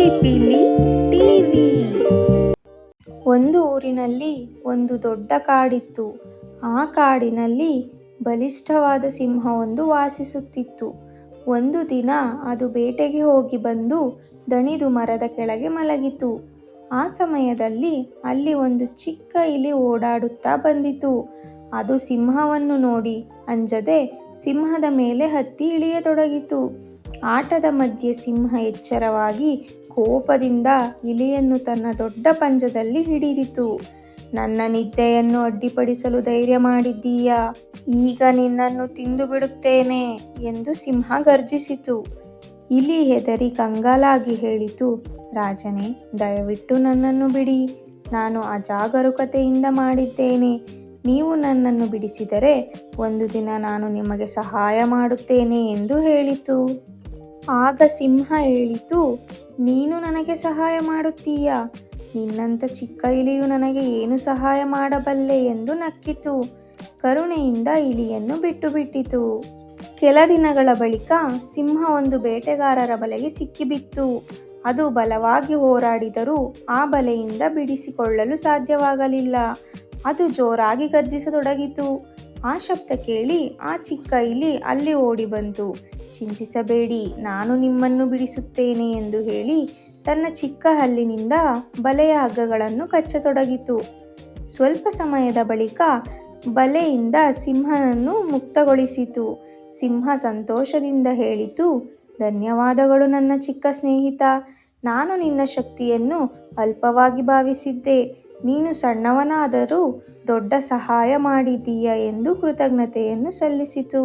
ಪಿಲಿಪಿಲಿ TV. ಒಂದು ಊರಿನಲ್ಲಿ ಒಂದು ದೊಡ್ಡ ಕಾಡಿತ್ತು. ಆ ಕಾಡಿನಲ್ಲಿ ಬಲಿಷ್ಠವಾದ ಸಿಂಹವೊಂದು ವಾಸಿಸುತ್ತಿತ್ತು. ಒಂದು ದಿನ ಅದು ಬೇಟೆಗೆ ಹೋಗಿ ಬಂದು ದಣಿದು ಮರದ ಕೆಳಗೆ ಮಲಗಿತು. ಆ ಸಮಯದಲ್ಲಿ ಅಲ್ಲಿ ಒಂದು ಚಿಕ್ಕ ಇಲಿ ಓಡಾಡುತ್ತಾ ಬಂದಿತು. ಅದು ಸಿಂಹವನ್ನು ನೋಡಿ ಅಂಜದೆ ಸಿಂಹದ ಮೇಲೆ ಹತ್ತಿ ಇಳಿಯತೊಡಗಿತು. ಆಟದ ಮಧ್ಯೆ ಸಿಂಹ ಎಚ್ಚರವಾಗಿ ಕೋಪದಿಂದ ಇಲಿಯನ್ನು ತನ್ನ ದೊಡ್ಡ ಪಂಜದಲ್ಲಿ ಹಿಡಿದಿತು. ನನ್ನ ನಿದ್ದೆಯನ್ನು ಅಡ್ಡಿಪಡಿಸಲು ಧೈರ್ಯ ಮಾಡಿದ್ದೀಯಾ? ಈಗ ನಿನ್ನನ್ನು ತಿಂದು ಬಿಡುತ್ತೇನೆ ಎಂದು ಸಿಂಹ ಗರ್ಜಿಸಿತು. ಇಲಿ ಹೆದರಿ ಕಂಗಾಲಾಗಿ ಹೇಳಿತು, ರಾಜನೇ, ದಯವಿಟ್ಟು ನನ್ನನ್ನು ಬಿಡಿ. ನಾನು ಅಜಾಗರೂಕತೆಯಿಂದ ಮಾಡಿದ್ದೇನೆ. ನೀವು ನನ್ನನ್ನು ಬಿಡಿಸಿದರೆ ಒಂದು ದಿನ ನಾನು ನಿಮಗೆ ಸಹಾಯ ಮಾಡುತ್ತೇನೆ ಎಂದು ಹೇಳಿತು. ಆಗ ಸಿಂಹ ಹೇಳಿತು, ನೀನು ನನಗೆ ಸಹಾಯ ಮಾಡುತ್ತೀಯಾ? ನಿನ್ನಂಥ ಚಿಕ್ಕ ಇಲಿಯು ನನಗೆ ಏನು ಸಹಾಯ ಮಾಡಬಲ್ಲೆ ಎಂದು ನಕ್ಕಿತು. ಕರುಣೆಯಿಂದ ಇಲಿಯನ್ನು ಬಿಟ್ಟು ಬಿಟ್ಟಿತು. ಕೆಲ ದಿನಗಳ ಬಳಿಕ ಸಿಂಹ ಒಂದು ಬೇಟೆಗಾರರ ಬಲೆಗೆ ಸಿಕ್ಕಿಬಿತ್ತು. ಅದು ಬಲವಾಗಿ ಹೋರಾಡಿದರೂ ಆ ಬಲೆಯಿಂದ ಬಿಡಿಸಿಕೊಳ್ಳಲು ಸಾಧ್ಯವಾಗಲಿಲ್ಲ. ಅದು ಜೋರಾಗಿ ಗರ್ಜಿಸತೊಡಗಿತು. ಆ ಶಬ್ದ ಕೇಳಿ ಆ ಚಿಕ್ಕ ಇಲಿ ಅಲ್ಲಿ ಓಡಿ ಬಂತು. ಚಿಂತಿಸಬೇಡಿ, ನಾನು ನಿಮ್ಮನ್ನು ಬಿಡಿಸುತ್ತೇನೆ ಎಂದು ಹೇಳಿ ತನ್ನ ಚಿಕ್ಕ ಹಲ್ಲಿನಿಂದ ಬಲೆಯ ಹಗ್ಗಗಳನ್ನು ಕಚ್ಚತೊಡಗಿತು. ಸ್ವಲ್ಪ ಸಮಯದ ಬಳಿಕ ಬಲೆಯಿಂದ ಸಿಂಹನನ್ನು ಮುಕ್ತಗೊಳಿಸಿತು. ಸಿಂಹ ಸಂತೋಷದಿಂದ ಹೇಳಿತು, ಧನ್ಯವಾದಗಳು ನನ್ನ ಚಿಕ್ಕ ಸ್ನೇಹಿತ. ನಾನು ನಿನ್ನ ಶಕ್ತಿಯನ್ನು ಅಲ್ಪವಾಗಿ ಭಾವಿಸಿದ್ದೆ. ನೀನು ಸಣ್ಣವನಾದರೂ ದೊಡ್ಡ ಸಹಾಯ ಮಾಡಿದ್ದೀಯ ಎಂದು ಕೃತಜ್ಞತೆಯನ್ನು ಸಲ್ಲಿಸಿತು.